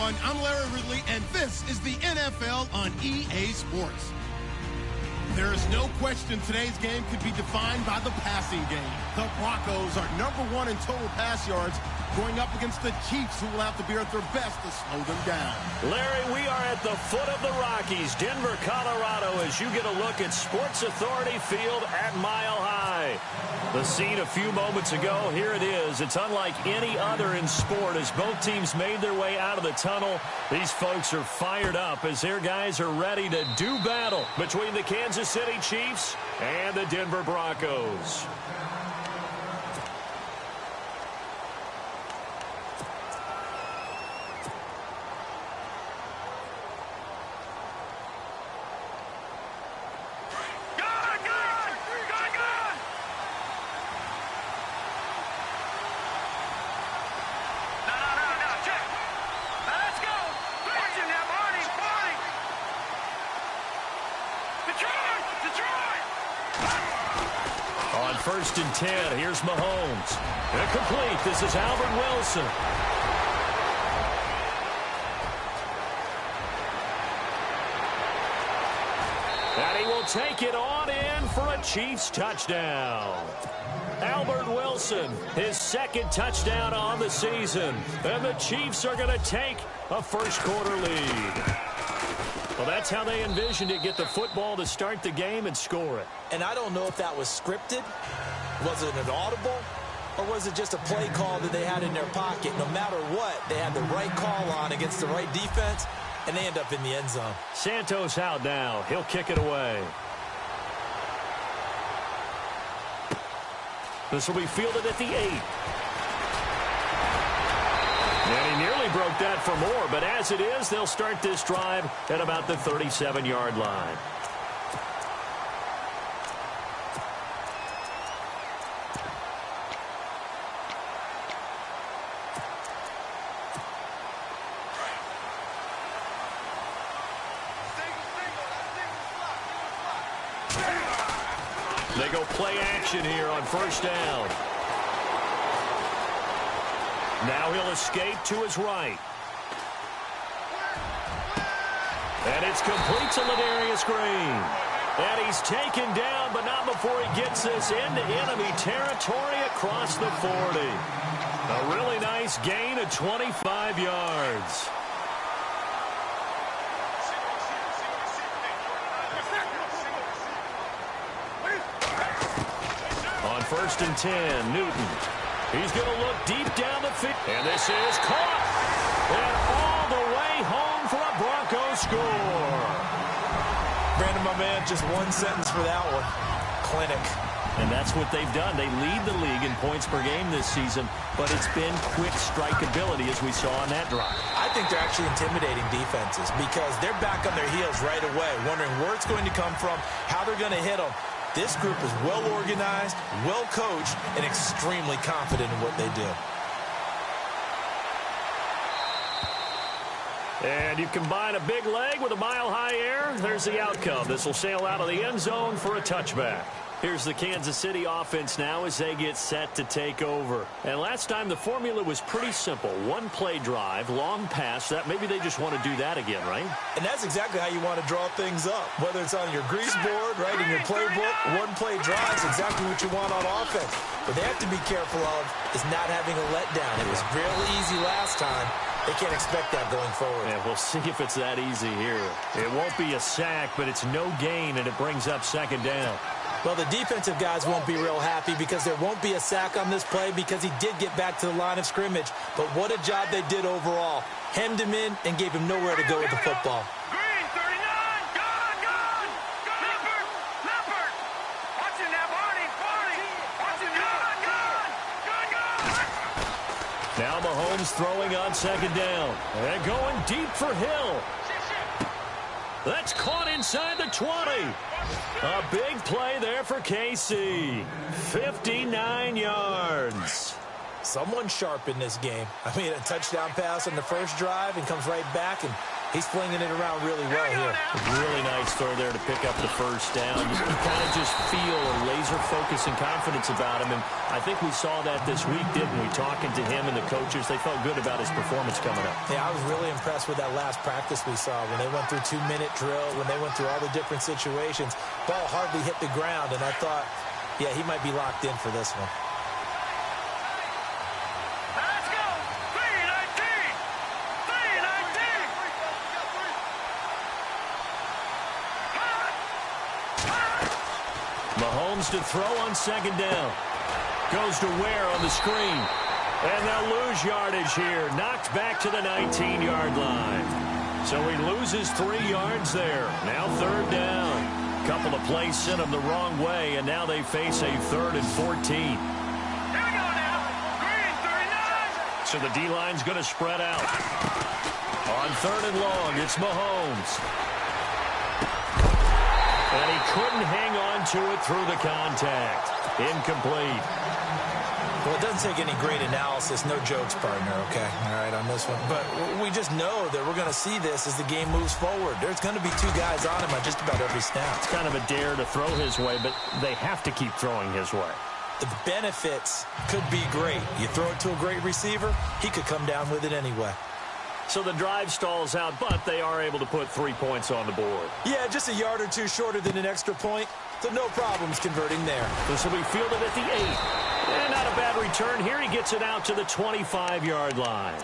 everyone. I'm Larry Ridley, and this is the NFL on EA Sports. There is no question today's game could be defined by the passing game. The Broncos are #1 in total pass yards, going up against the Chiefs, who will have to be at their best to slow them down. Larry, we are at the foot of the Rockies, Denver, Colorado, as you get a look at Sports Authority Field at Mile High. The scene a few moments ago, here it is. It's unlike any other in sport as both teams made their way out of the tunnel. These folks are fired up as their guys are ready to do battle between the Kansas City Chiefs and the Denver Broncos. First and 10. Here's Mahomes. Incomplete. This is Albert Wilson. And he will take it on in for a Chiefs touchdown. Albert Wilson, his second touchdown on the season. And the Chiefs are going to take a first-quarter lead. Well, that's how they envisioned it, get the football to start the game and score it. And I don't know if that was scripted. Was it an audible? Or was it just a play call that they had in their pocket? No matter what, they had the right call on against the right defense, and they end up in the end zone. Santos out now. He'll kick it away. This will be fielded at the 8. And he nearly broke that for more, but as it is, they'll start this drive at about the 37-yard line. They go play action here on first down. Now he'll escape to his right. And it's complete to Ladarius Green. And he's taken down, but not before he gets this into enemy territory across the 40. A really nice gain of 25 yards. On first and 10, Newton. He's going to look deep down the field. And this is caught. And all the way home for a Broncos score. Brandon, my man, just one sentence for that one. Clinic. And that's what they've done. They lead the league in points per game this season, but it's been quick strikeability as we saw on that drive. I think they're actually intimidating defenses because they're back on their heels right away, wondering where it's going to come from, how they're going to hit them. This group is well organized, well coached, and extremely confident in what they do. And you combine a big leg with a mile-high air, there's the outcome. This will sail out of the end zone for a touchback. Here's the Kansas City offense now as they get set to take over. And last time the formula was pretty simple. One play drive, long pass. That maybe they just want to do that again, right? And that's exactly how you want to draw things up. Whether it's on your grease board, right, in your playbook, one play drive is exactly what you want on offense. What they have to be careful of is not having a letdown. It was really easy last time. They can't expect that going forward. Yeah, we'll see if it's that easy here. It won't be a sack, but it's no gain, and it brings up second down. Well, the defensive guys won't be real happy because there won't be a sack on this play because he did get back to the line of scrimmage. But what a job they did overall. Hemmed him in and gave him nowhere to go with the football. Green, 39, gone! Leopard! Watching that, Barney! Watching gone! Now Mahomes throwing on second down. And going deep for Hill. That's caught inside the 20. A big play there for KC. 59 yards. Someone sharp in this game. I mean, a touchdown pass on the first drive and comes right back and He's flinging it around really well here. Really nice throw there to pick up the first down. You kind of just feel a laser focus and confidence about him, and I think we saw that this week, didn't we? Talking to him and the coaches, they felt good about his performance coming up. Yeah, I was really impressed with that last practice we saw when they went through 2-minute drill, when they went through all the different situations. Ball hardly hit the ground, and I thought, yeah, he might be locked in for this one. Let's go. 319. 319. Mahomes to throw on second down. Goes to Ware on the screen. And they'll lose yardage here. Knocked back to the 19-yard line. So he loses 3 yards there. Now third down. Couple of plays sent him the wrong way, and now they face a 3rd and 14. Here we go now. Green, 39. So the D-line's going to spread out. On 3rd and long, it's Mahomes. And he couldn't hang on to it through the contact. Incomplete. Well, it doesn't take any great analysis. No jokes, partner, okay? All right, on this one. But we just know that we're going to see this as the game moves forward. There's going to be 2 guys on him on just about every snap. It's kind of a dare to throw his way, but they have to keep throwing his way. The benefits could be great. You throw it to a great receiver, he could come down with it anyway. So the drive stalls out, but they are able to put 3 points on the board. Yeah, just a yard or 2 shorter than an extra point, so no problems converting there. This will be fielded at the 8. And not a bad return here. He gets it out to the 25-yard line.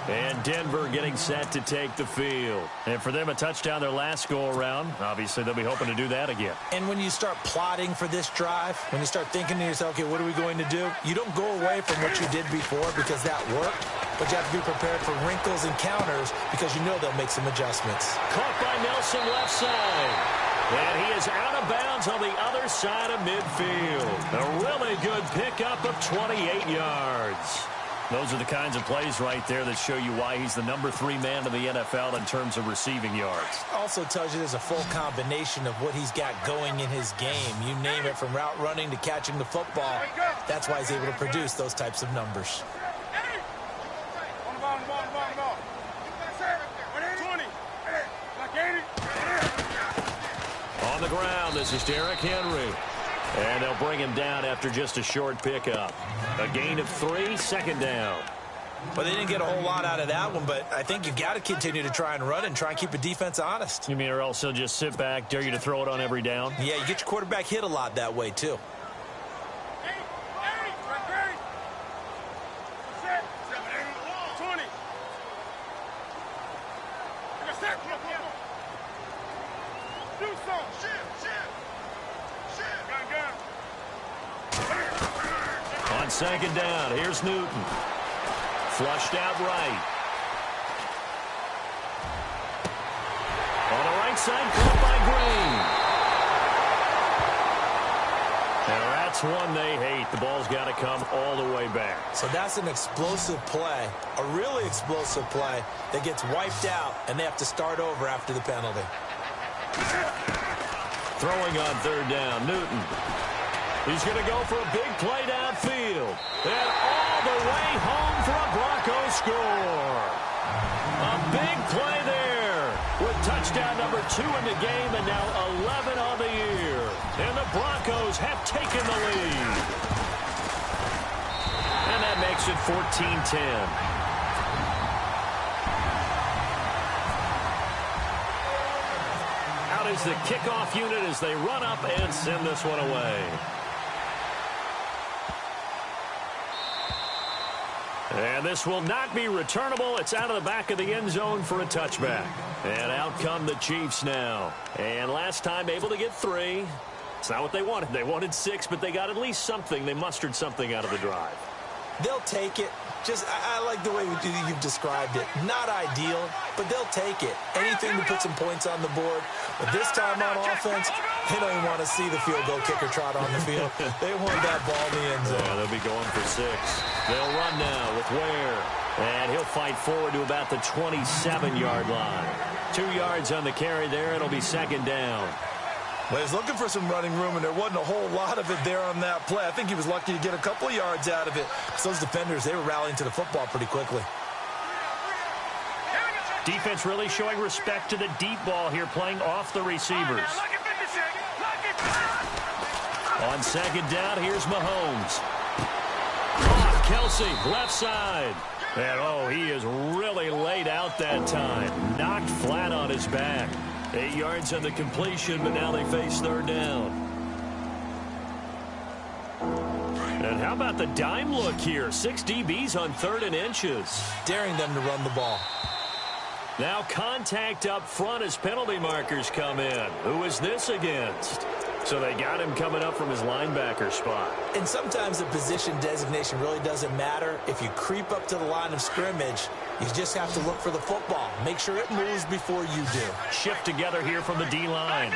And Denver getting set to take the field. And for them, a touchdown their last go-around. Obviously, they'll be hoping to do that again. And when you start plotting for this drive, when you start thinking to yourself, okay, what are we going to do? You don't go away from what you did before because that worked. But you have to be prepared for wrinkles and counters because you know they'll make some adjustments. Caught by Nelson left side. And he is out of bounds on the other side of midfield. A really good pickup of 28 yards. Those are the kinds of plays right there that show you why he's the number 3 man in the NFL in terms of receiving yards. Also tells you there's a full combination of what he's got going in his game. You name it, from route running to catching the football. That's why he's able to produce those types of numbers. On the ground, this is Derrick Henry. And they'll bring him down after just a short pickup. A gain of 3, second down. Well, they didn't get a whole lot out of that one, but I think you've got to continue to try and run and try and keep the defense honest. You mean or else they'll just sit back, dare you to throw it on every down? Yeah, you get your quarterback hit a lot that way, too. On second down, here's Newton. Flushed out right. On the right side, caught by Green. And that's one they hate. The ball's got to come all the way back. So that's an explosive play, a really explosive play that gets wiped out, and they have to start over after the penalty. Throwing on third down, Newton. He's going to go for a big play downfield. And all the way home for a Broncos score. A big play there with touchdown number 2 in the game and now 11 on the year. And the Broncos have taken the lead. And that makes it 14-10. Out is the kickoff unit as they run up and send this one away. And this will not be returnable. It's out of the back of the end zone for a touchback. And out come the Chiefs now. And last time able to get 3. It's not what they wanted. They wanted 6, but they got at least something. They mustered something out of the drive. They'll take it. Just, I like the way you've described it. Not ideal, but they'll take it. Anything to put some points on the board. But this time on offense, they don't even want to see the field goal kicker trot on the field. They want that ball in the end zone. Yeah, they'll be going for 6. They'll run now with Ware. And he'll fight forward to about the 27-yard line. 2 yards on the carry there. It'll be second down. Well, he's looking for some running room, and there wasn't a whole lot of it there on that play. I think he was lucky to get a couple of yards out of it. Because those defenders, they were rallying to the football pretty quickly. Defense really showing respect to the deep ball here, playing off the receivers. On second down, here's Mahomes. Off Kelsey, left side. And, oh, he is really laid out that time. Knocked flat on his back. 8 yards on the completion, but now they face third down. And how about the dime look here? 6 DBs on 3rd and inches. Daring them to run the ball. Now contact up front as penalty markers come in. Who is this against? So they got him coming up from his linebacker spot. And sometimes the position designation really doesn't matter. If you creep up to the line of scrimmage, you just have to look for the football. Make sure it moves before you do. Shift together here from the D-line.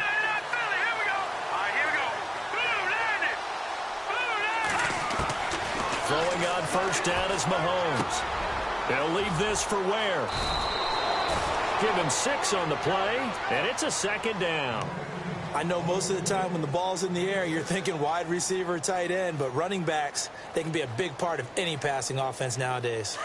Throwing on first down is Mahomes. They'll leave this for Ware. Give him 6 on the play, and it's a second down. I know most of the time when the ball's in the air, you're thinking wide receiver, tight end, but running backs, they can be a big part of any passing offense nowadays.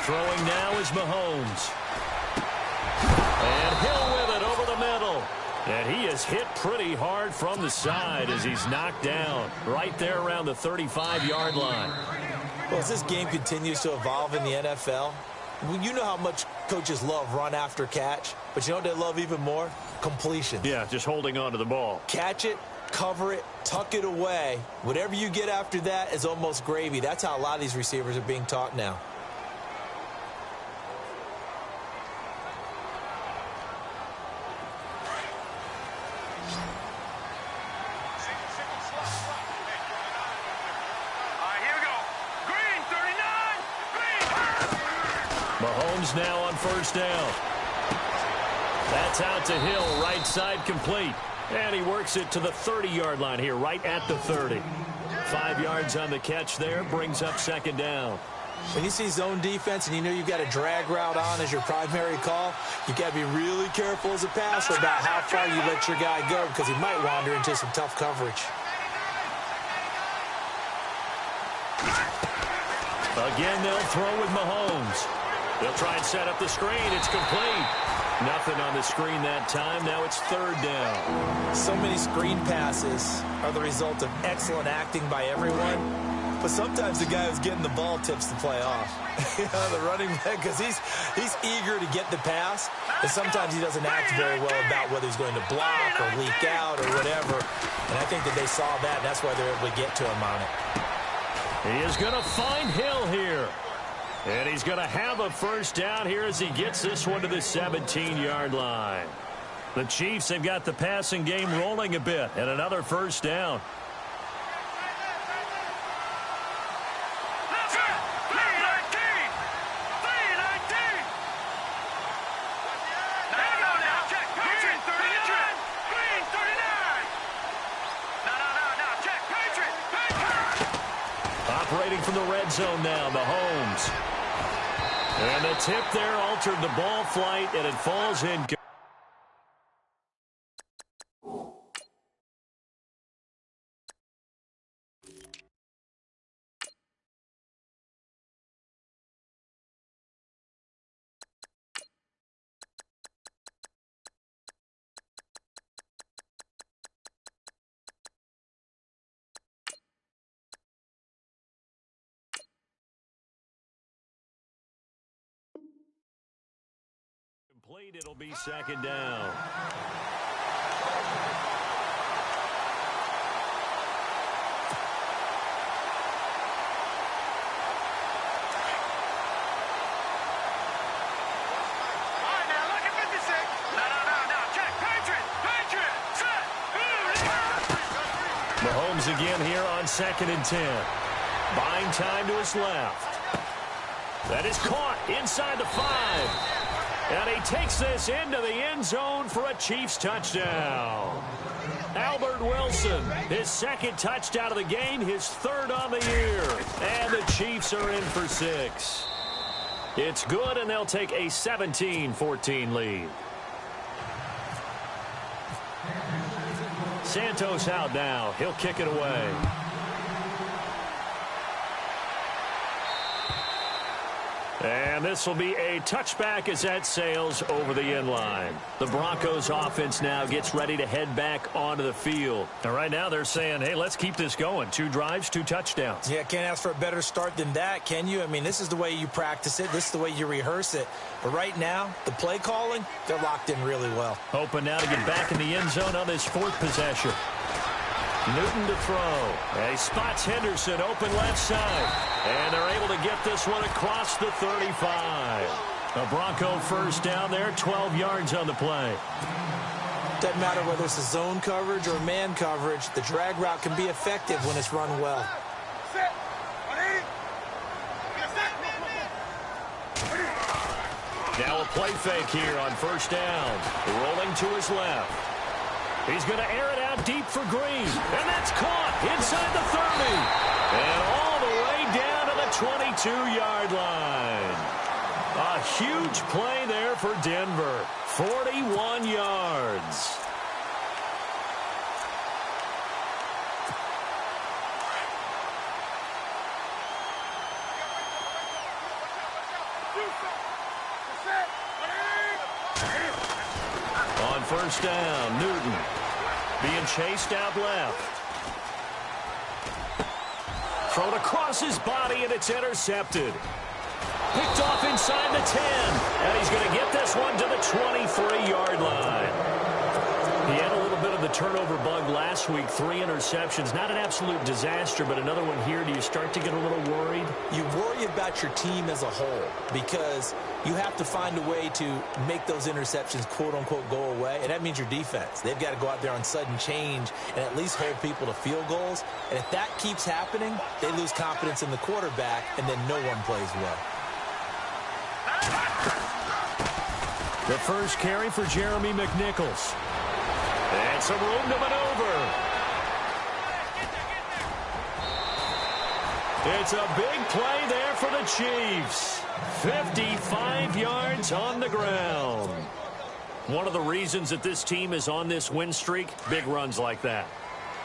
Throwing now is Mahomes. And Hill with it over the middle. And he is hit pretty hard from the side as he's knocked down right there around the 35-yard line. Well, as this game continues to evolve in the NFL, you know how much coaches love run after catch, but you know what they love even more? Completion. Yeah, just holding on to the ball. Catch it, cover it, tuck it away. Whatever you get after that is almost gravy. That's how a lot of these receivers are being taught now. Mahomes now on first down. That's out to Hill, right side complete. And he works it to the 30-yard line here, right at the 30. 5 yards on the catch there, brings up second down. When you see zone defense and you know you've got a drag route on as your primary call, you've got to be really careful as a passer about how far you let your guy go because he might wander into some tough coverage. Again, they'll throw with Mahomes. They'll try and set up the screen. It's complete. Nothing on the screen that time. Now it's third down. So many screen passes are the result of excellent acting by everyone. But sometimes the guy who's getting the ball tips the play off. The running back, because he's eager to get the pass. And sometimes he doesn't act very well about whether he's going to block or leak out or whatever. And I think that they saw that, and that's why they're able to get to him on it. He is going to find Hill here. And he's going to have a first down here as he gets this one to the 17-yard line. The Chiefs have got the passing game rolling a bit, and another first down. Operating from the red zone now, Mahomes. And the tip there altered the ball flight, and it falls in. Complete, it'll be second down. Mahomes again here on 2nd and 10. Buying time to his left. That is caught inside the 5. And he takes this into the end zone for a Chiefs touchdown. Albert Wilson, his 2nd touchdown of the game, his 3rd on the year. And the Chiefs are in for 6. It's good, and they'll take a 17-14 lead. Santos out now. He'll kick it away. And this will be a touchback as that sails over the end line. The Broncos offense now gets ready to head back onto the field. And right now they're saying, hey, let's keep this going. 2 drives, 2 touchdowns. Yeah, can't ask for a better start than that, can you? I mean, this is the way you practice it. This is the way you rehearse it. But right now, the play calling, they're locked in really well. Hoping now to get back in the end zone on his 4th possession. Newton to throw. And he spots Henderson open left side. And they're able to get this one across the 35. A Bronco first down there, 12 yards on the play. Doesn't matter whether it's a zone coverage or man coverage, the drag route can be effective when it's run well. Now a play fake here on first down. Rolling to his left. He's going to air it out deep for Green. And that's caught inside the 30. And all the way down to the 22-yard line. A huge play there for Denver. 41 yards. On first down, Newton being chased out left. Thrown across his body, and it's intercepted. Picked off inside the 10, and he's going to get this one to the 23-yard line. He had a little bit of the turnover bug last week, 3 interceptions. Not an absolute disaster, but another one here. Do you start to get a little worried? You worry about your team as a whole because you have to find a way to make those interceptions, quote-unquote, go away, and that means your defense. They've got to go out there on sudden change and at least hold people to field goals, and if that keeps happening, they lose confidence in the quarterback, and then no one plays well. The first carry for Jeremy McNichols. And some room to maneuver. It's a big play there for the Chiefs. 55 yards on the ground. One of the reasons that this team is on this win streak, big runs like that.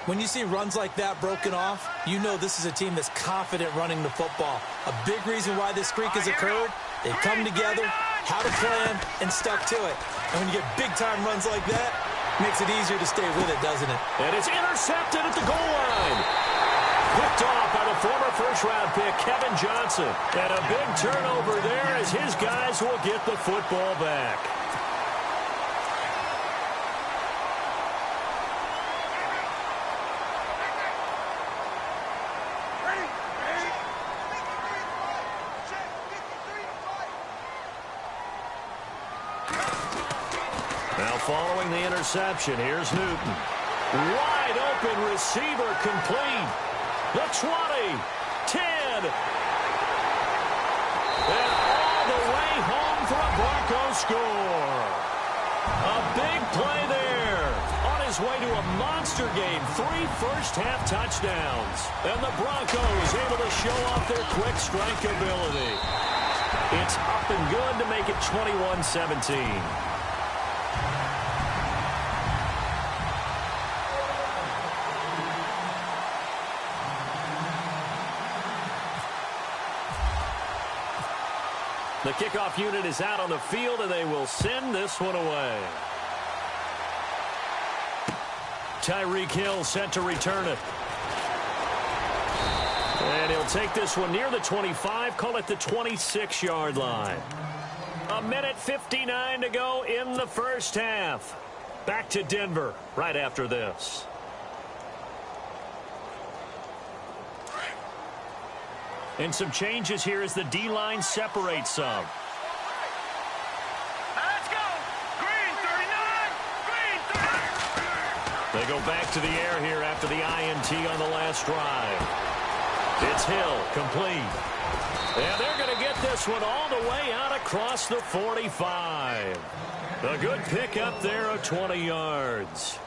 When you see runs like that broken off, you know this is a team that's confident running the football. A big reason why this streak has occurred, they've come together, had a plan, and stuck to it. And when you get big-time runs like that, makes it easier to stay with it, doesn't it? And it's intercepted at the goal line. Picked off by the former first-round pick, Kevin Johnson. And a big turnover there as his guys will get the football back. Now following the interception, here's Newton. Wide open receiver complete. The 20, 10. And all the way home for a Bronco score. A big play there. On his way to a monster game, 3 first-half touchdowns. And the Broncos able to show off their quick strike ability. It's up and good to make it 21-17. The kickoff unit is out on the field, and they will send this one away. Tyreek Hill set to return it. And he'll take this one near the 25, call it the 26-yard line. 1:59 to go in the first half. Back to Denver right after this. And some changes here as the D-line separates some. Let's go. Green 39. Green 39. They go back to the air here after the INT on the last drive. It's Hill, complete. And they're going to get this one all the way out across the 45. A good pickup there of 20 yards.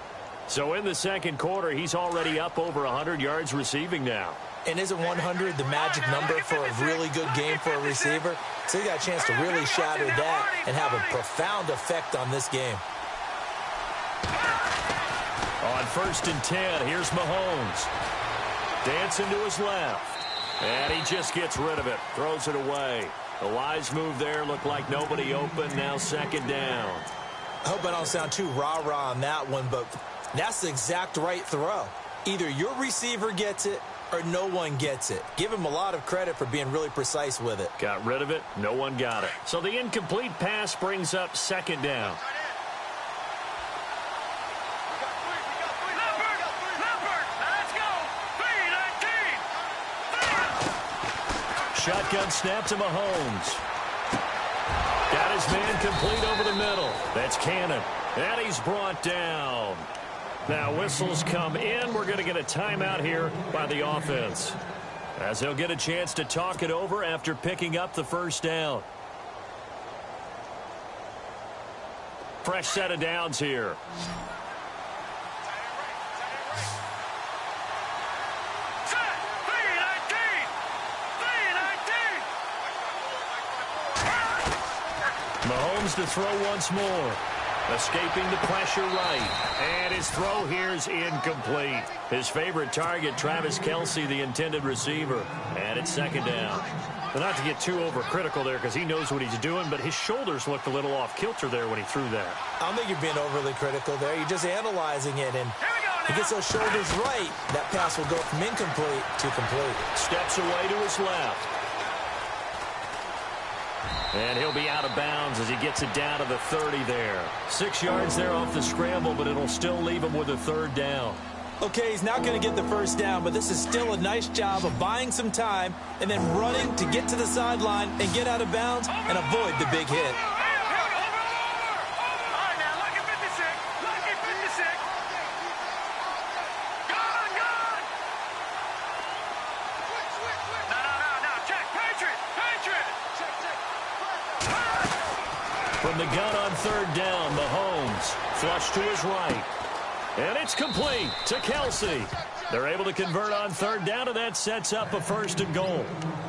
So in the second quarter, he's already up over 100 yards receiving now. And isn't 100 the magic number for a really good game for a receiver? So he got a chance to really shatter that and have a profound effect on this game. On On 1st and 10, here's Mahomes. Dancing to his left. And he just gets rid of it. Throws it away. The wise move there. Looked like nobody open. Now 2nd down. I hope I don't sound too rah-rah on that one, but that's the exact right throw. Either your receiver gets it or no one gets it. Give him a lot of credit for being really precise with it. Got rid of it. No one got it. So the incomplete pass brings up 2nd down. Shotgun snap to Mahomes. Got his man complete over the middle. That's Cannon. And he's brought down. Now whistles come in. We're going to get a timeout here by the offense, as he'll get a chance to talk it over after picking up the 1st down. Fresh set of downs here. Mahomes to throw once more. Escaping the pressure right. And his throw here's incomplete. His favorite target, Travis Kelce, the intended receiver. And it's 2nd down. But not to get too overcritical there, because he knows what he's doing, but his shoulders looked a little off kilter there when he threw that. I don't think you're being overly critical there. You're just analyzing it, and he gets those shoulders right. That pass will go from incomplete to complete. Steps away to his left. And he'll be out of bounds as he gets it down to the 30 there. 6 yards there off the scramble, but it'll still leave him with a 3rd down. Okay, he's not going to get the 1st down, but this is still a nice job of buying some time and then running to get to the sideline and get out of bounds and avoid the big hit. From the gun on 3rd down, Mahomes flush to his right. And it's complete to Kelce. They're able to convert on 3rd down, and that sets up a 1st and goal.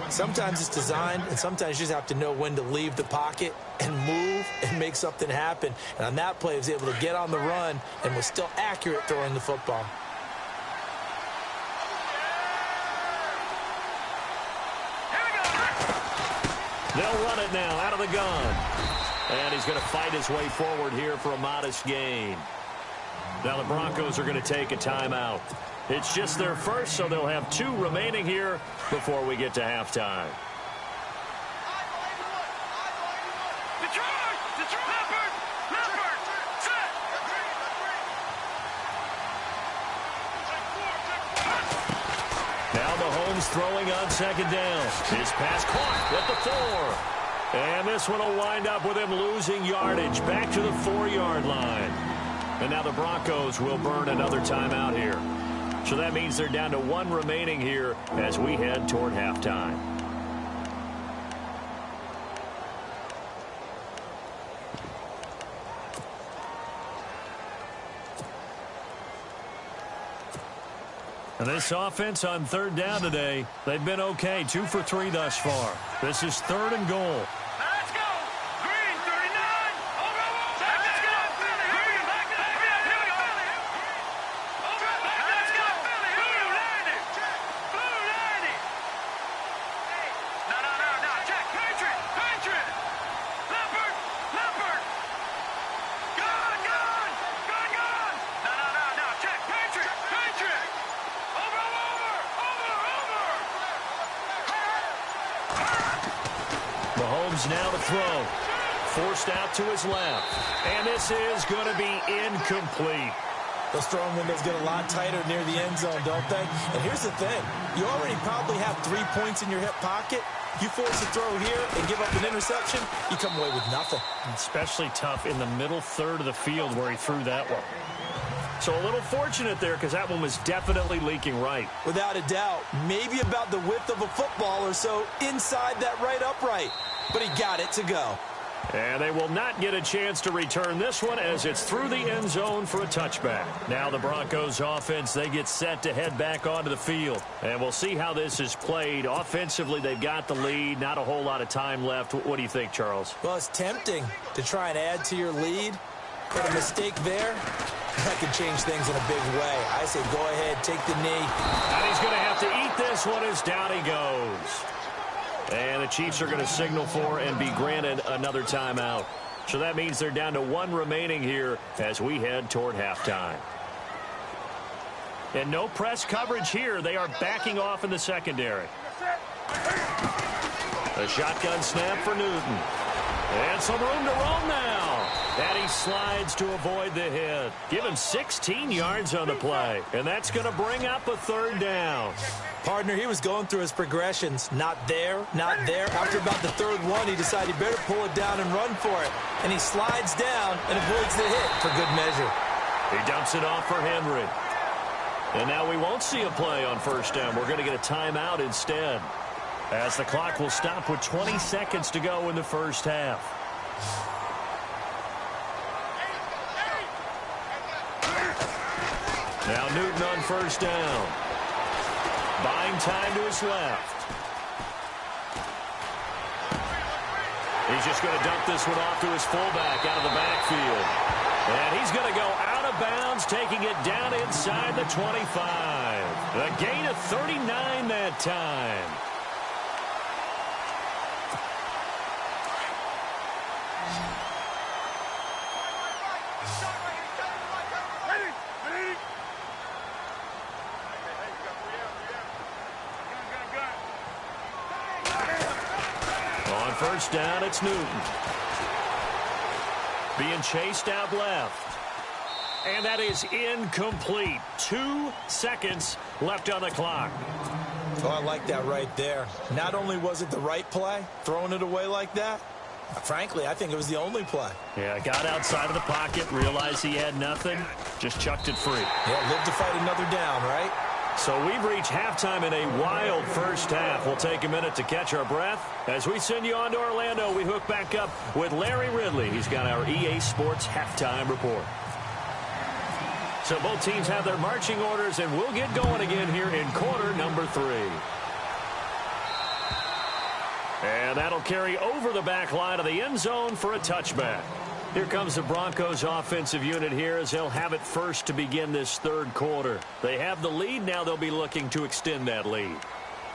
Sometimes it's designed, and sometimes you just have to know when to leave the pocket and move and make something happen. And on that play, he was able to get on the run and was still accurate throwing the football. They'll run it now out of the gun. And he's going to fight his way forward here for a modest gain. Now the Broncos are going to take a timeout. It's just their first, so they'll have 2 remaining here before we get to halftime. Now Mahomes throwing on 2nd down. His pass caught at the 4. And this one will wind up with him losing yardage back to the 4-yard line. And now the Broncos will burn another timeout here. So that means they're down to 1 remaining here as we head toward halftime. And this offense on 3rd down today, they've been okay. 2 for 3 thus far. This is 3rd and goal. Mahomes now to throw. Forced out to his left. And this is going to be incomplete. Those throwing windows get a lot tighter near the end zone, don't they? And here's the thing. You already probably have 3 points in your hip pocket. You force a throw here and give up an interception, you come away with nothing. Especially tough in the middle 3rd of the field where he threw that one. So a little fortunate there because that one was definitely leaking right. Without a doubt. Maybe about the width of a football or so inside that right upright. But he got it to go. And they will not get a chance to return this one as it's through the end zone for a touchback. Now the Broncos offense, they get set to head back onto the field. And we'll see how this is played. Offensively, they've got the lead. Not a whole lot of time left. What do you think, Charles? Well, it's tempting to try and add to your lead. But a mistake there, that could change things in a big way. I say go ahead, take the knee. And he's going to have to eat this one as down he goes. And the Chiefs are going to signal for and be granted another timeout. So that means they're down to one remaining here as we head toward halftime. And no press coverage here. They are backing off in the secondary. A shotgun snap for Newton. And some room to roam now. And he slides to avoid the hit. Give him 16 yards on the play. And that's going to bring up a third down. Partner, he was going through his progressions. Not there, not there. After about the third one, he decided he better pull it down and run for it. And he slides down and avoids the hit for good measure. He dumps it off for Henry. And now we won't see a play on first down. We're going to get a timeout instead, as the clock will stop with 20 seconds to go in the first half. Now Newton on first down. Buying time to his left. He's just going to dump this one off to his fullback out of the backfield. And he's going to go out of bounds, taking it down inside the 25. A gain of 39 that time. On first down, it's Newton. Being chased out left. And that is incomplete. 2 seconds left on the clock. Oh, I like that right there. Not only was it the right play, throwing it away like that, frankly, I think it was the only play. Yeah, got outside of the pocket, realized he had nothing, just chucked it free. Yeah, live to fight another down, right? So we've reached halftime in a wild first half. We'll take a minute to catch our breath. As we send you on to Orlando, we hook back up with Larry Ridley. He's got our EA Sports halftime report. So both teams have their marching orders, and we'll get going again here in quarter number 3. And that'll carry over the back line of the end zone for a touchback. Here comes the Broncos offensive unit here as they'll have it first to begin this third quarter. They have the lead. Now they'll be looking to extend that lead.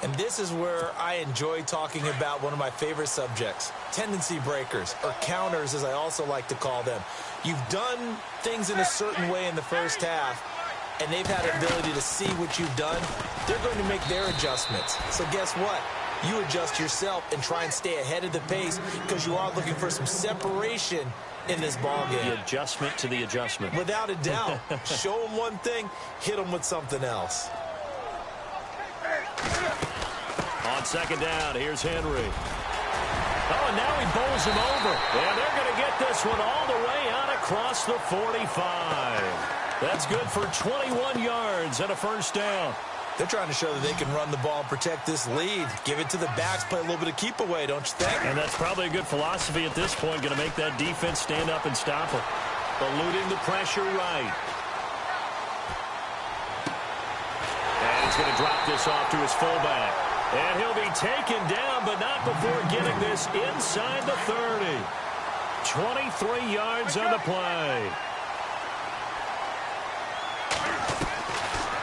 And this is where I enjoy talking about one of my favorite subjects, tendency breakers, or counters as I also like to call them. You've done things in a certain way in the first half, and they've had an ability to see what you've done. They're going to make their adjustments. So guess what? You adjust yourself and try and stay ahead of the pace because you are looking for some separation in this ball game. The adjustment to the adjustment. Without a doubt. Show them one thing, hit them with something else. On second down, here's Henry. Oh, and now he bowls him over. And they're going to get this one all the way out across the 45. That's good for 21 yards and a first down. They're trying to show that they can run the ball and protect this lead. Give it to the backs, play a little bit of keep away, don't you think? And that's probably a good philosophy at this point, going to make that defense stand up and stop it. Eluding the pressure right. And he's going to drop this off to his fullback. And he'll be taken down, but not before getting this inside the 30. 23 yards on the play.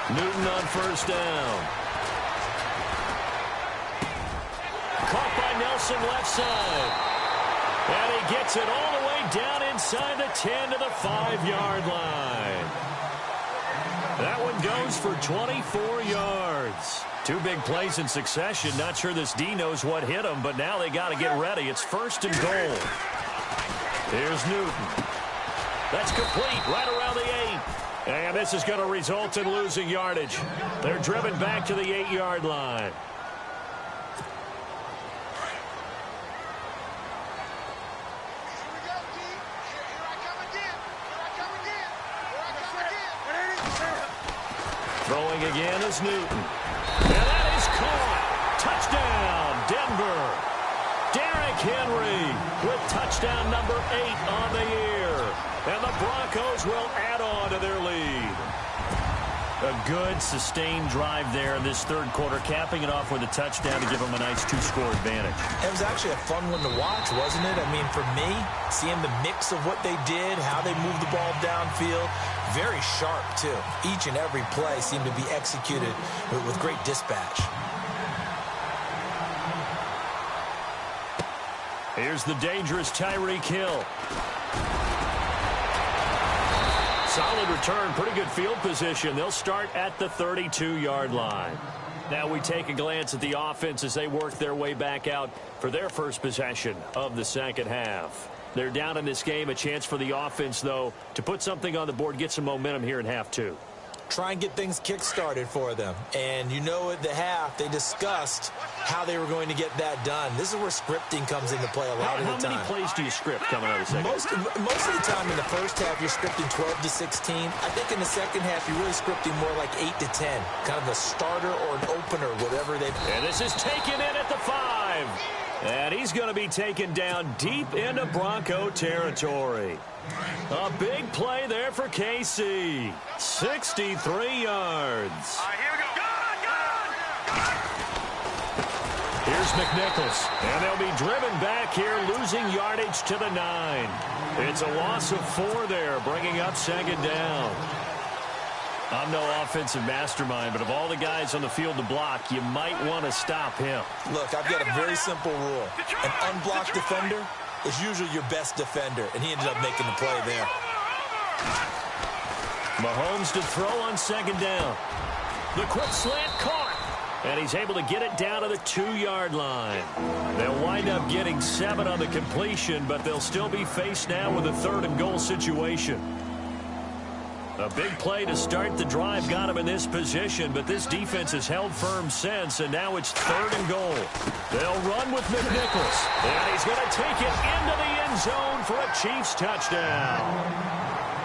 Newton on first down. Caught by Nelson left side. And he gets it all the way down inside the 10 to the 5-yard line. That one goes for 24 yards. 2 big plays in succession. Not sure this D knows what hit him, but now they got to get ready. It's first and goal. Here's Newton. That's complete right around the 8. And this is going to result in losing yardage. They're driven back to the 8-yard line. Throwing again is Newton. And that is caught. Touchdown, Denver. Derrick Henry with touchdown number 8 on the year. And the Broncos will add on to their lead. A good, sustained drive there in this third quarter, capping it off with a touchdown to give them a nice 2-score advantage. It was actually a fun one to watch, wasn't it? I mean, for me, seeing the mix of what they did, how they moved the ball downfield, very sharp, too. Each and every play seemed to be executed with great dispatch. Here's the dangerous Tyreek Hill. Solid return, pretty good field position. They'll start at the 32-yard line. Now we take a glance at the offense as they work their way back out for their first possession of the second half. They're down in this game. A chance for the offense, though, to put something on the board, get some momentum here in half two. Try and get things kick-started for them. And you know at the half, they discussed how they were going to get that done. This is where scripting comes into play a lot of the time. How many plays do you script coming out of the second? Most of the time in the first half, you're scripting 12 to 16. I think in the second half, you're really scripting more like 8 to 10. Kind of a starter or an opener, whatever they... And this is taken in at the 5. And he's going to be taken down deep into Bronco territory. A big play there for KC. 63 yards. Here we go. Here's McNichols. And they'll be driven back here, losing yardage to the 9. It's a loss of 4 there, bringing up second down. I'm no offensive mastermind, but of all the guys on the field to block, you might want to stop him. Look, I've got a very simple rule. An unblocked defender is usually your best defender, and he ended up making the play there. Mahomes to throw on second down. The quick slant caught, and he's able to get it down to the 2-yard line. They'll wind up getting 7 on the completion, but they'll still be faced now with a 3rd and goal situation. A big play to start the drive got him in this position, but this defense has held firm since, and now it's 3rd and goal. They'll run with McNichols, and he's going to take it into the end zone for a Chiefs touchdown.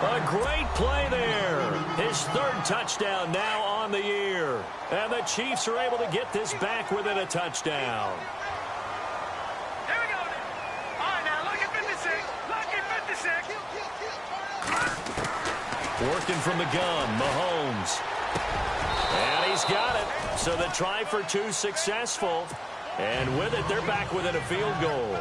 A great play there. His 3rd touchdown now on the year, and the Chiefs are able to get this back within a touchdown. Here we go. All right, now, lucky 56. Lucky 56. Working from the gun, Mahomes. And he's got it. So the try for 2 successful. And with it, they're back within a field goal.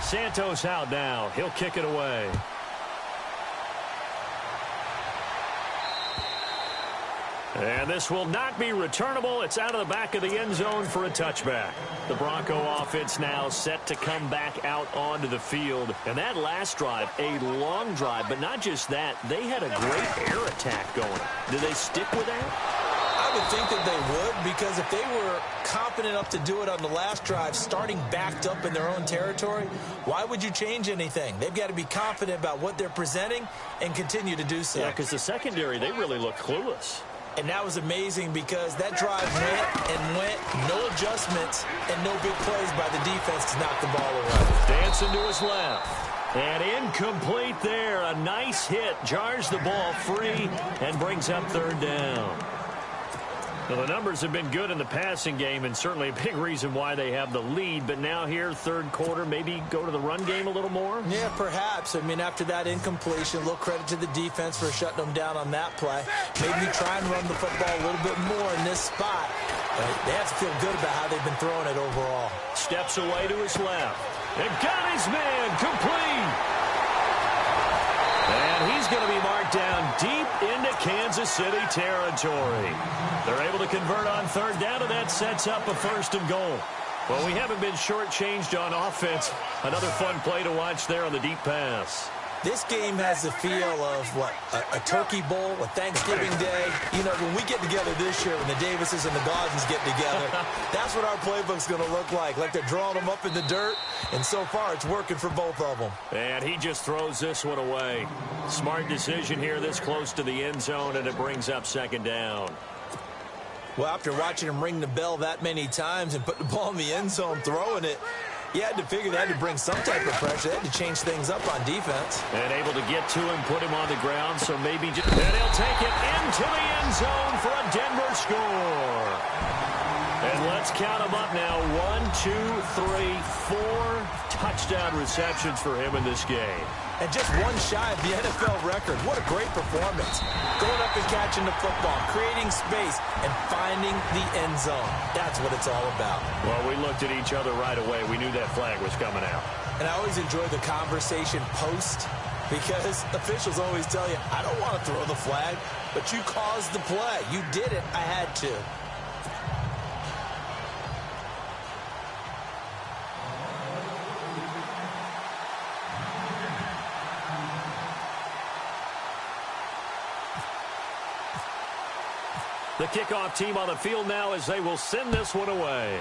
Santos out now. He'll kick it away. And this will not be returnable. It's out of the back of the end zone for a touchback. The Bronco offense now set to come back out onto the field. And that last drive, a long drive, but not just that. They had a great air attack going. Do they stick with that? I would think that they would, because if they were confident enough to do it on the last drive, starting backed up in their own territory, why would you change anything? They've got to be confident about what they're presenting and continue to do so. Yeah, because the secondary, they really look clueless. And that was amazing because that drive went, no adjustments, and no big plays by the defense to knock the ball away. Dancing to his left. And incomplete there. A nice hit. Jars the ball free and brings up 3rd down. Well, the numbers have been good in the passing game, and certainly a big reason why they have the lead. But now here, 3rd quarter, maybe go to the run game a little more? Yeah, perhaps. I mean, after that incompletion, a little credit to the defense for shutting them down on that play. Maybe try and run the football a little bit more in this spot. They have to feel good about how they've been throwing it overall. Steps away to his left. And got his man complete. And he's going to be marked down deep into Kansas City territory. They're able to convert on 3rd down, and that sets up a 1st and goal. Well, we haven't been shortchanged on offense. Another fun play to watch there on the deep pass. This game has the feel of, what, a turkey bowl, a Thanksgiving day. You know, when we get together this year, when the Davises and the Gaudens get together, that's what our playbook's going to look like. Like they're drawing them up in the dirt, and so far it's working for both of them. And he just throws this one away. Smart decision here this close to the end zone, and it brings up 2nd down. Well, after watching him ring the bell that many times and put the ball in the end zone, throwing it, you had to figure they had to bring some type of pressure. They had to change things up on defense. And able to get to him, put him on the ground, so maybe just... And he'll take it into the end zone for a Denver score. And let's count them up now. 1, 2, 3, 4 touchdown receptions for him in this game. And just one shy of the NFL record. What a great performance. Going up and catching the football, creating space, and finding the end zone. That's what it's all about. Well, we looked at each other right away. We knew that flag was coming out. And I always enjoy the conversation post, because officials always tell you, I don't want to throw the flag, but you caused the play. You did it. I had to. The kickoff team on the field now as they will send this one away.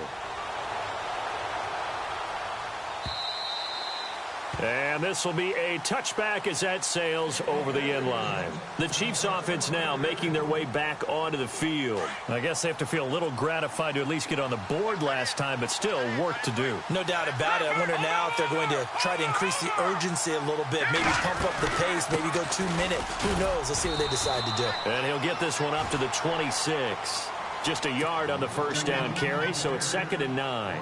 And this will be a touchback as that sails over the end line. The Chiefs offense now making their way back onto the field. I guess they have to feel a little gratified to at least get on the board last time, but still work to do. No doubt about it. I wonder now if they're going to try to increase the urgency a little bit, maybe pump up the pace, maybe go 2 minutes. Who knows? Let's see what they decide to do. And he'll get this one up to the 26. Just a yard on the first down carry, so it's 2nd and 9.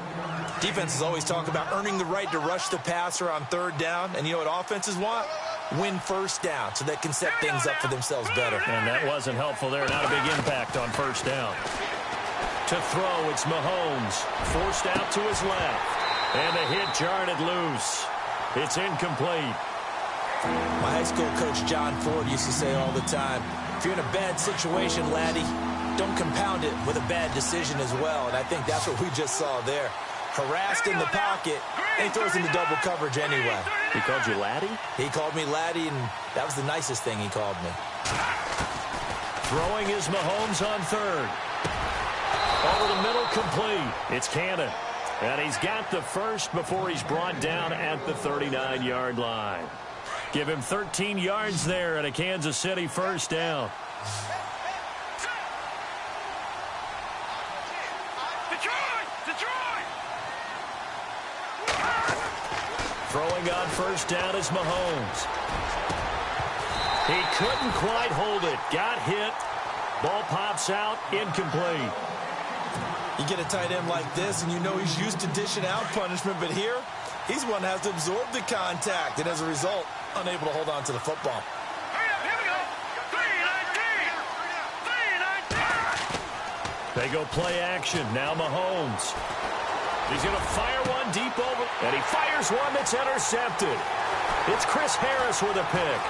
Defenses always talk about earning the right to rush the passer on 3rd down. And you know what offenses want? Win first down so they can set things up for themselves better. And that wasn't helpful there. Not a big impact on first down. To throw, it's Mahomes. Forced out to his left. And the hit jarred it loose. It's incomplete. My high school coach, John Ford, used to say all the time, if you're in a bad situation, laddie, don't compound it with a bad decision as well. And I think that's what we just saw there. Harassed in the pocket, and he throws into double coverage anyway. He called you laddie? He called me laddie, and that was the nicest thing he called me. Throwing is Mahomes on 3rd. Over the middle, complete. It's Cannon. And he's got the first before he's brought down at the 39-yard line. Give him 13 yards there at a Kansas City first down. Throwing on first down is Mahomes. He couldn't quite hold it. Got hit. Ball pops out. Incomplete. You get a tight end like this, and you know he's used to dishing out punishment, but here, he's one that has to absorb the contact, and as a result, unable to hold on to the football. Here we go. 3-19. They go play action. Now Mahomes. He's going to fire one deep over, and he fires one that's intercepted. It's Chris Harris with a pick.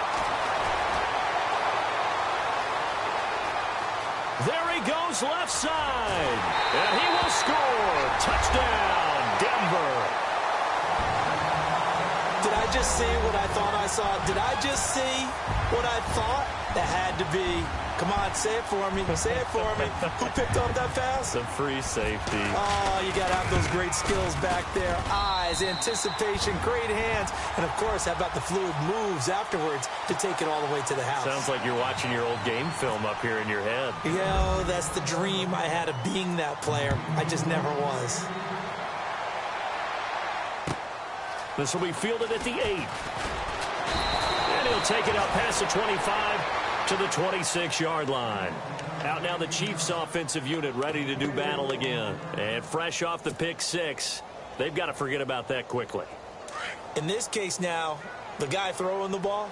There he goes left side, and he will score. Touchdown, Denver. Did I just see what I thought I saw? Did I just see what I thought? That had to be. Come on, say it for me. Say it for me. Who picked up that pass? The free safety. Oh, you got to have those great skills back there. Eyes, anticipation, great hands. And, of course, how about the fluid moves afterwards to take it all the way to the house? Sounds like you're watching your old game film up here in your head. Yeah, that's the dream I had of being that player. I just never was. This will be fielded at the 8. And he'll take it out past the 25 to the 26-yard line. Out now the Chiefs offensive unit ready to do battle again. And fresh off the pick 6, they've got to forget about that quickly. In this case now, the guy throwing the ball,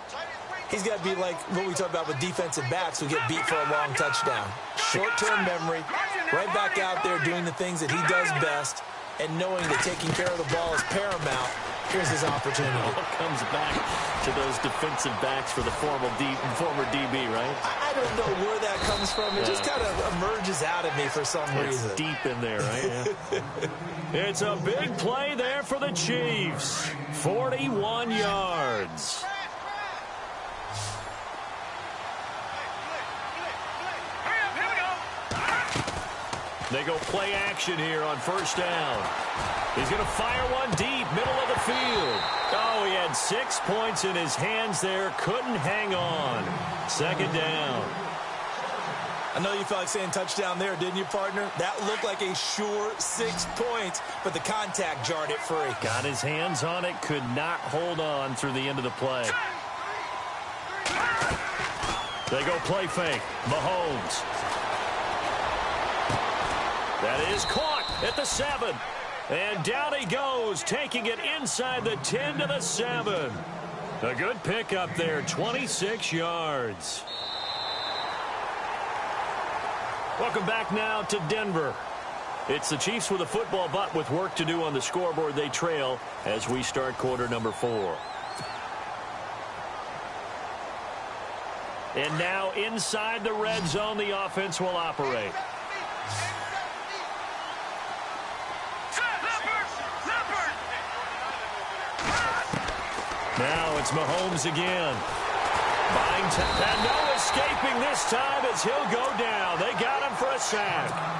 he's got to be like what we talk about with defensive backs who get beat for a long touchdown. Short-term memory, right back out there doing the things that he does best, and knowing that taking care of the ball is paramount. Here's his opportunity. It all comes back to those defensive backs for the former DB, right? I don't know where that comes from. It just kind of emerges out of me for some reason. It's deep in there, right? Yeah. It's a big play there for the Chiefs. 41 yards. They go play action here on first down. He's going to fire one deep, middle of the field. Oh, he had 6 points in his hands there. Couldn't hang on. Second down. I know you felt like saying touchdown there, didn't you, partner? That looked like a sure 6 points, but the contact jarred it free. Got his hands on it, could not hold on through the end of the play. They go play fake. Mahomes. That is caught at the 7. And down he goes, taking it inside the 10 to the 7. A good pickup there, 26 yards. Welcome back now to Denver. It's the Chiefs with a football, but with work to do on the scoreboard. They trail as we start quarter number 4. And now inside the red zone, the offense will operate. Now it's Mahomes again. Buying time. And no escaping this time as he'll go down. They got him for a sack.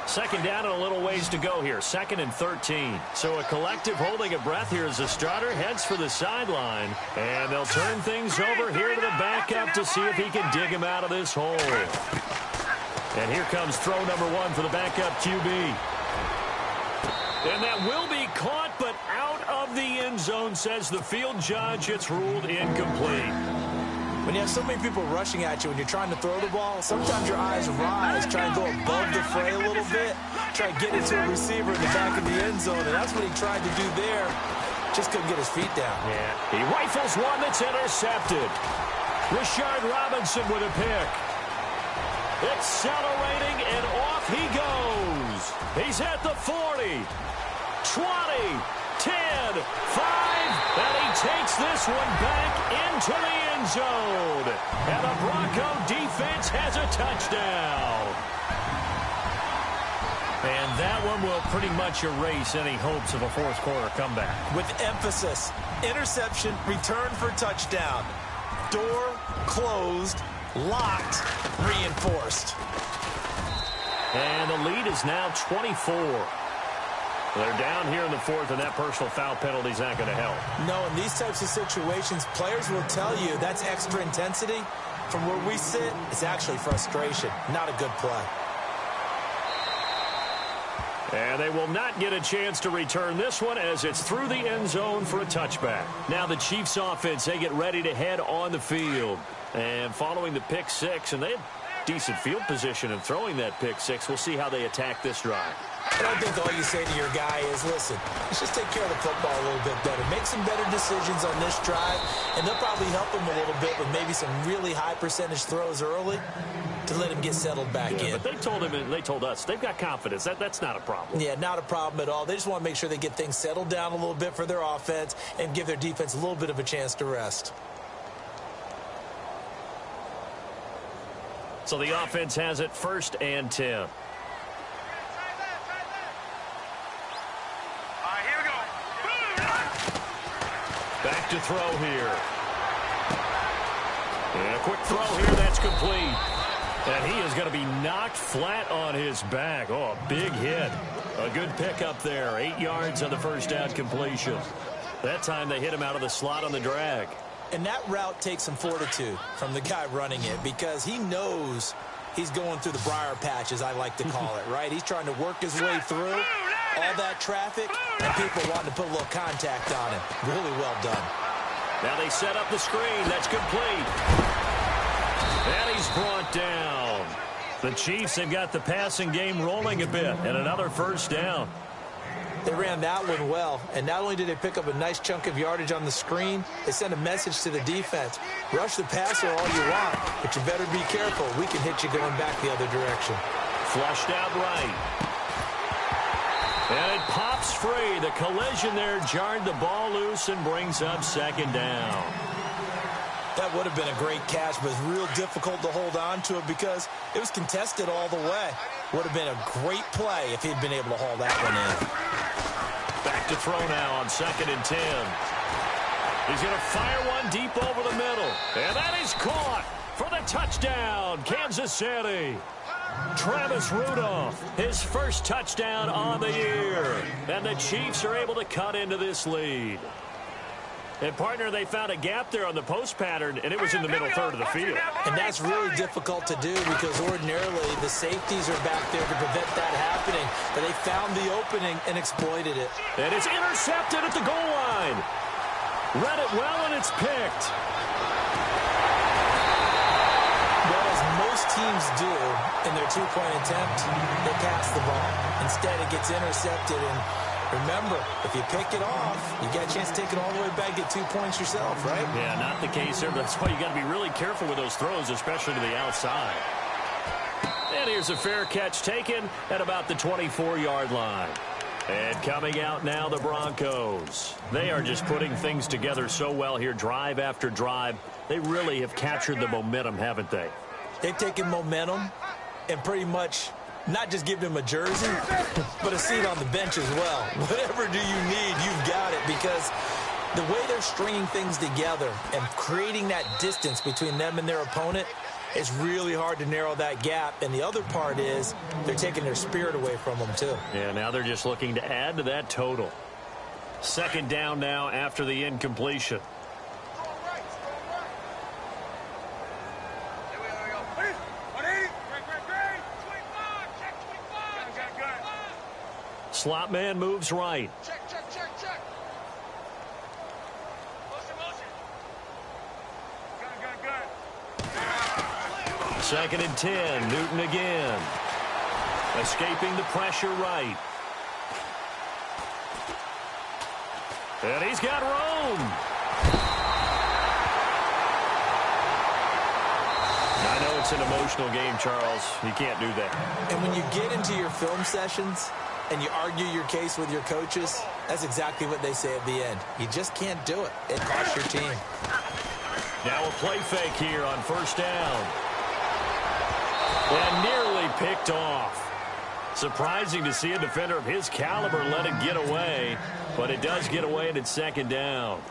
Second down and a little ways to go here. 2nd and 13. So a collective holding of breath here as the starter heads for the sideline. And they'll turn things over here to the backup to see if he can dig him out of this hole. And here comes throw number 1 for the backup QB. And that will be caught, but out of the end zone, says the field judge. It's ruled incomplete. When you have so many people rushing at you when you're trying to throw the ball, sometimes your eyes rise, try and go above the fray a little bit, try and get it to a receiver in the back of the end zone, and that's what he tried to do there. Just couldn't get his feet down. Yeah. He rifles one that's intercepted. Rashard Robinson with a pick. Accelerating, and off he goes. He's at the 40. 20, 10, 5, and he takes this one back into the end zone. And the Bronco defense has a touchdown. And that one will pretty much erase any hopes of a fourth quarter comeback. With emphasis, interception, return for touchdown. Door closed, locked, reinforced. And the lead is now 24. They're down here in the 4th, and that personal foul penalty is not going to help. No, in these types of situations, players will tell you that's extra intensity. From where we sit, it's actually frustration. Not a good play. And they will not get a chance to return this one as it's through the end zone for a touchback. Now the Chiefs offense, they get ready to head on the field. And following the pick 6, and they had decent field position in throwing that pick 6. We'll see how they attack this drive. I don't think all you say to your guy is, listen, let's just take care of the football a little bit better. Make some better decisions on this drive, and they'll probably help him a little bit with maybe some really high percentage throws early to let him get settled back in. But they told him and they told us they've got confidence. That's not a problem. Yeah, not a problem at all. They just want to make sure they get things settled down a little bit for their offense and give their defense a little bit of a chance to rest. So the offense has it 1st and 10. Back to throw here. And a quick throw here, that's complete. And he is going to be knocked flat on his back. Oh, a big hit. A good pickup there. 8 yards on the first down completion. That time they hit him out of the slot on the drag. And that route takes some fortitude from the guy running it because he knows he's going through the briar patch, as I like to call it, right? He's trying to work his way through all that traffic and people wanting to put a little contact on him. Really well done. Now they set up the screen. That's complete. And he's brought down. The Chiefs have got the passing game rolling a bit, and another first down. They ran that one well, and not only did they pick up a nice chunk of yardage on the screen, they sent a message to the defense. Rush the passer all you want, but you better be careful. We can hit you going back the other direction. Flushed out right. And it pops free. The collision there jarred the ball loose and brings up 2nd down. That would have been a great catch, but it's real difficult to hold on to it because it was contested all the way. Would have been a great play if he'd been able to haul that one in. Back to throw now on 2nd and 10. He's going to fire one deep over the middle. And that is caught for the touchdown, Kansas City. Travis Rudolph, his first touchdown on the year. And the Chiefs are able to cut into this lead. And, partner, they found a gap there on the post pattern, and it was in the middle third of the field. And that's really difficult to do because ordinarily the safeties are back there to prevent that happening. But they found the opening and exploited it. And it's intercepted at the goal line. Read it well, and it's picked. Well, most teams do in their two-point attempt, they pass the ball. Instead, it gets intercepted. And remember, if you pick it off, you get a chance to take it all the way back, get 2 points yourself, right? Yeah, not the case there, but that's why you got to be really careful with those throws, especially to the outside. And here's a fair catch taken at about the 24-yard line. And coming out now, the Broncos. They are just putting things together so well here, drive after drive. They really have captured the momentum, haven't they? They've taken momentum and pretty much not just given him a jersey, but a seat on the bench as well. Whatever do you need, you've got it, because the way they're stringing things together and creating that distance between them and their opponent, it's really hard to narrow that gap. And the other part is they're taking their spirit away from them, too. Yeah, now they're just looking to add to that total. Second down now after the incompletion. Slot man moves right. Check. Motion. Good. Second and 10. Newton again. Escaping the pressure right. And he's got room. I know it's an emotional game, Charles. You can't do that. And when you get into your film sessions and you argue your case with your coaches, that's exactly what they say at the end. You just can't do it. It costs your team. Now a play fake here on first down. And nearly picked off. Surprising to see a defender of his caliber let it get away, but it does get away and it's second down.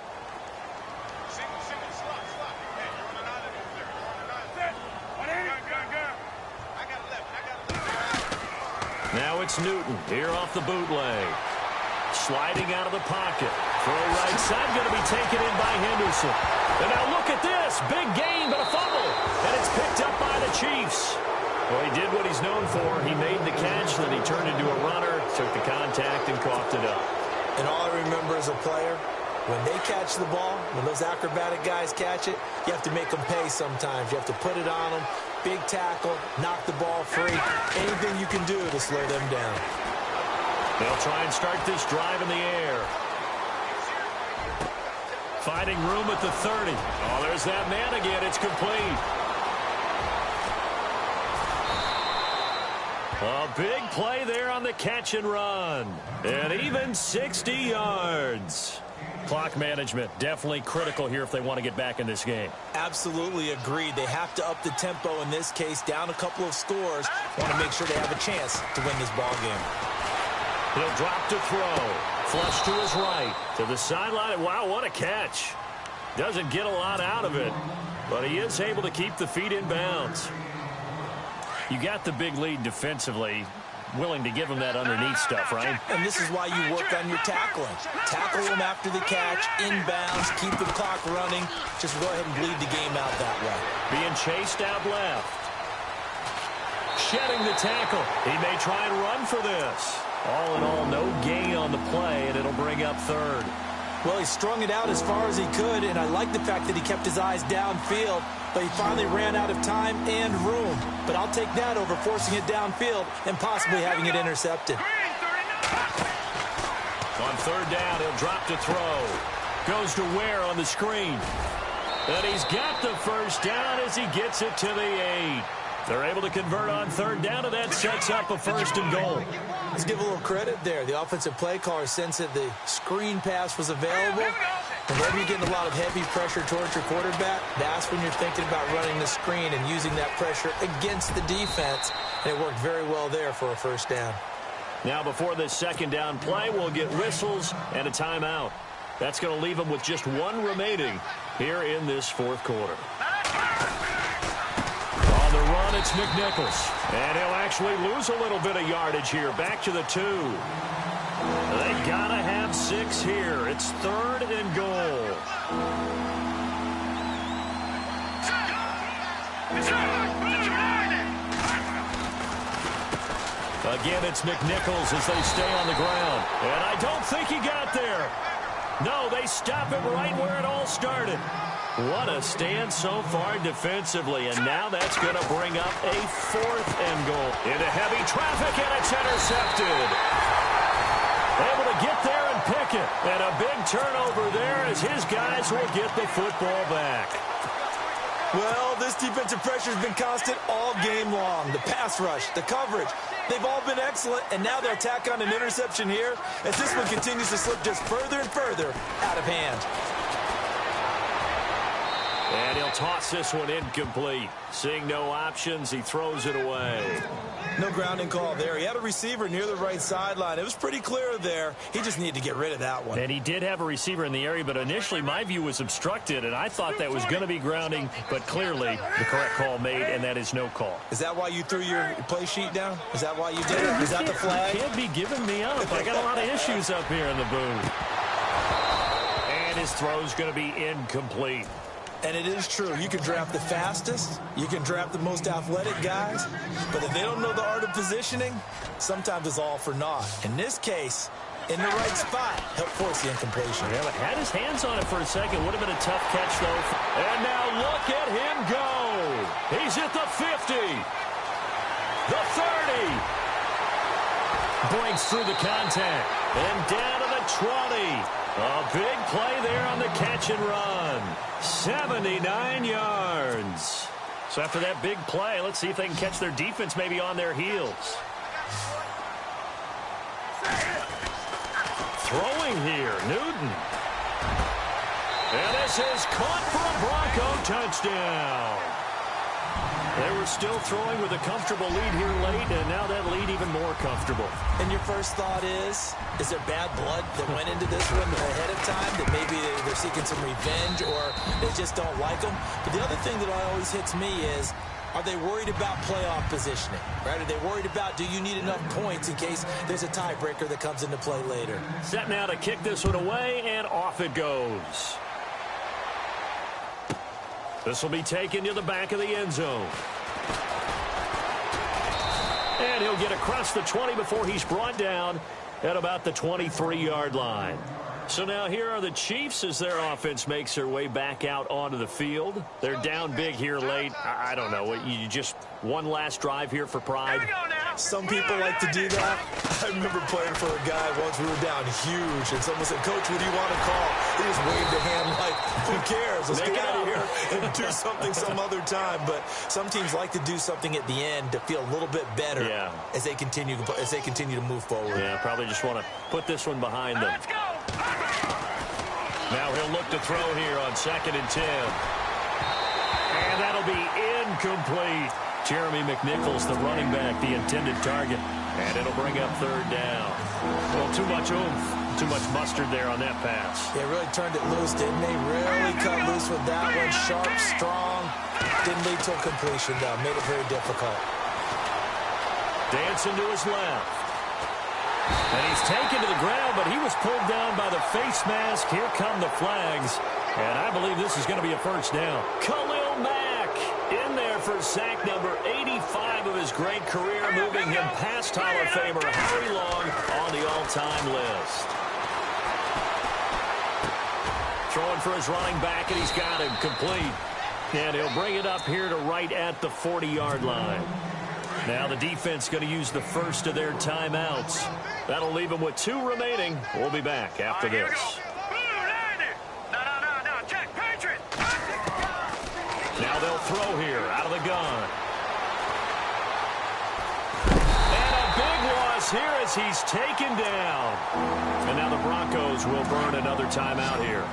Now it's Newton here off the bootleg. Sliding out of the pocket. Throw right side going to be taken in by Henderson. And now look at this. Big gain, but a fumble. And it's picked up by the Chiefs. Well, he did what he's known for. He made the catch, then he turned into a runner, took the contact, and coughed it up. And all I remember as a player, when they catch the ball, when those acrobatic guys catch it, you have to make them pay sometimes. You have to put it on them. Big tackle, knock the ball free. Anything you can do to slow them down. They'll try and start this drive in the air. Finding room at the 30. Oh, there's that man again. It's complete. A big play there on the catch and run. And even 60 yards. Clock management definitely critical here if they want to get back in this game. Absolutely agreed. They have to up the tempo in this case, down a couple of scores. Want to make sure they have a chance to win this ball game. He'll drop to throw. Flush to his right. To the sideline. Wow, what a catch. Doesn't get a lot out of it, but he is able to keep the feet in bounds. You got the big lead defensively. Willing to give him that underneath stuff, right? And this is why you work on your tackling. Tackle them after the catch, inbounds, keep the clock running. Just go ahead and bleed the game out that way. Being chased out left. Shedding the tackle. He may try and run for this. All in all, no gain on the play, and it'll bring up third. Well, he strung it out as far as he could, and I like the fact that he kept his eyes downfield, but he finally ran out of time and room. But I'll take that over forcing it downfield and possibly having it intercepted. On third down, he'll drop to throw. Goes to Ware on the screen. And he's got the first down as he gets it to the 8. They're able to convert on third down, and that sets up a first and goal. Let's give a little credit there. The offensive play caller sensed that the screen pass was available. Whenever you're getting a lot of heavy pressure towards your quarterback, that's when you're thinking about running the screen and using that pressure against the defense. And it worked very well there for a first down. Now before this second down play, we'll get whistles and a timeout. That's going to leave them with just one remaining here in this fourth quarter. On the run, it's McNichols. And he'll actually lose a little bit of yardage here. Back to the 2. They gotta have 6 here. It's third and goal. Again, it's McNichols as they stay on the ground. And I don't think he got there. No, they stop him right where it all started. What a stand so far defensively, and now that's going to bring up a 4th and goal. Into heavy traffic, and it's intercepted. Able to get there and pick it. And a big turnover there as his guys will get the football back. Well, this defensive pressure has been constant all game long. The pass rush, the coverage, they've all been excellent, and now they'll tack on an interception here as this one continues to slip just further and further out of hand. And he'll toss this one incomplete. Seeing no options, he throws it away. No grounding call there. He had a receiver near the right sideline. It was pretty clear there. He just needed to get rid of that one. And he did have a receiver in the area, but initially my view was obstructed, and I thought that was going to be grounding, but clearly the correct call made, and that is no call. Is that why you threw your play sheet down? Is that why you did it? Is that the flag? You can't be giving me up. I got a lot of issues up here in the booth. And his throw's going to be incomplete. And it is true. You can draft the fastest. You can draft the most athletic guys. But if they don't know the art of positioning, sometimes it's all for naught. In this case, in the right spot, help force the incompletion. Yeah, but had his hands on it for a second. Would have been a tough catch, though. And now look at him go. He's at the 50. The 30. Breaks through the contact. And down to the 20. A big play there on the catch and run. 79 yards. So after that big play, let's see if they can catch their defense maybe on their heels. Throwing here, Newton. And this is caught for a Bronco touchdown. They were still throwing with a comfortable lead here late, and now that lead even more comfortable. And your first thought is there bad blood that went into this one ahead of time, that maybe they're seeking some revenge or they just don't like them? But the other thing that always hits me is, are they worried about playoff positioning, right? Are they worried about, do you need enough points in case there's a tiebreaker that comes into play later? Set now to kick this one away, and off it goes. This will be taken to the back of the end zone. And he'll get across the 20 before he's brought down at about the 23-yard line. So now here are the Chiefs as their offense makes their way back out onto the field. They're down big here late. I don't know. You just one last drive here for pride. Some people like to do that. I remember playing for a guy once. We were down huge, and someone said, "Coach, what do you want to call?" He just waved a hand like, who cares? Let's get out of here and do something some other time. But some teams like to do something at the end to feel a little bit better as they continue to move forward. Yeah, probably just want to put this one behind them. Let's go. Now he'll look to throw here on 2nd and 10. And that'll be incomplete. Jeremy McNichols, the running back, the intended target. And it'll bring up 3rd down. Well, too much oomph, too much mustard there on that pass. They really turned it loose, didn't they? Really cut loose with that one. Sharp, strong. Didn't lead to a completion, though. Made it very difficult. Dancing to his left. And he's taken to the ground, but he was pulled down by the face mask. Here come the flags. And I believe this is going to be a 1st down. Khalil Mack in there for sack number 85 of his great career, moving him past Hall of Famer Howie Long on the all-time list. Throwing for his running back, and he's got him complete. And he'll bring it up here to right at the 40-yard line. Now the defense going to use the first of their timeouts. That'll leave them with 2 remaining. We'll be back after this. Now they'll throw here out of the gun. And a big loss here as he's taken down. And now the Broncos will burn another timeout here.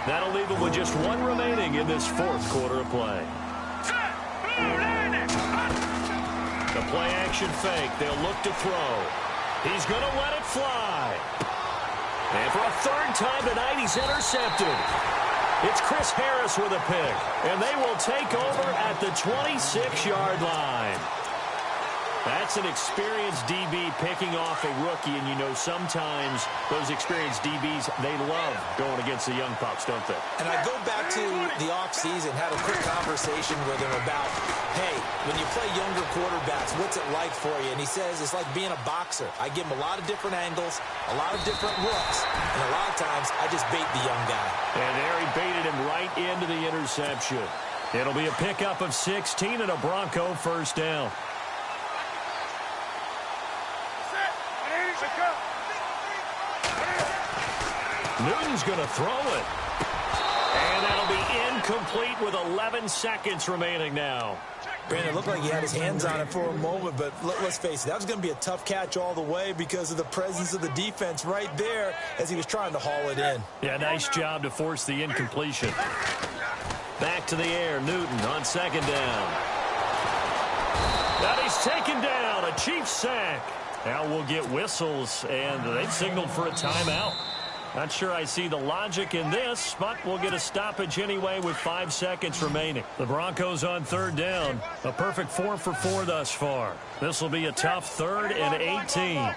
That'll leave them with just 1 remaining in this 4th quarter of play. The play-action fake. They'll look to throw. He's going to let it fly. And for a 3rd time tonight, he's intercepted. It's Chris Harris with a pick. And they will take over at the 26-yard line. That's an experienced DB picking off a rookie, and you know sometimes those experienced DBs, they love going against the young pups, don't they? And I go back to the offseason, had a quick conversation with him about, hey, when you play younger quarterbacks, what's it like for you? And he says it's like being a boxer. I give him a lot of different angles, a lot of different looks, and a lot of times I just bait the young guy. And there he baited him right into the interception. It'll be a pickup of 16 and a Bronco first down. Newton's going to throw it. And that'll be incomplete with 11 seconds remaining now. Brandon, it looked like he had his hands on it for a moment, but let's face it, that was going to be a tough catch all the way because of the presence of the defense right there as he was trying to haul it in. Yeah, nice job to force the incompletion. Back to the air, Newton on second down. Now he's taken down, a Chiefs sack. Now we'll get whistles, and they've signaled for a timeout. Not sure I see the logic in this, but we'll get a stoppage anyway with 5 seconds remaining. The Broncos on third down. A perfect 4 for 4 thus far. This will be a tough 3rd and 18.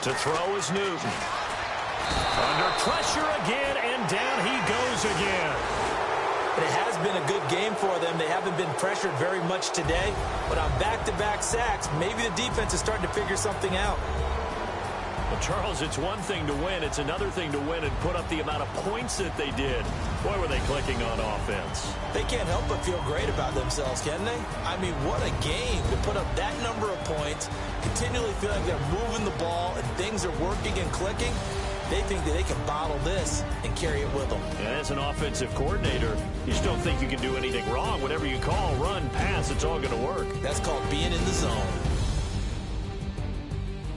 To throw is Newton. Under pressure again, and down he goes again. It has been a good game for them. They haven't been pressured very much today, but on back-to-back sacks, maybe the defense is starting to figure something out. Well, Charles, it's one thing to win. It's another thing to win and put up the amount of points that they did. Boy, were they clicking on offense. They can't help but feel great about themselves, can they? I mean, what a game to put up that number of points, continually feel like they're moving the ball and things are working and clicking. They think that they can bottle this and carry it with them. And as an offensive coordinator, you just don't think you can do anything wrong. Whatever you call, run, pass, it's all going to work. That's called being in the zone.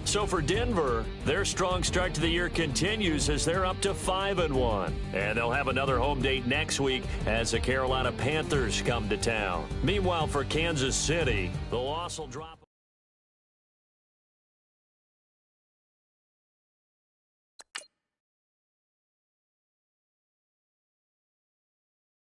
So for Denver, their strong start to the year continues as they're up to 5-1. And they'll have another home date next week as the Carolina Panthers come to town. Meanwhile, for Kansas City, the loss will drop.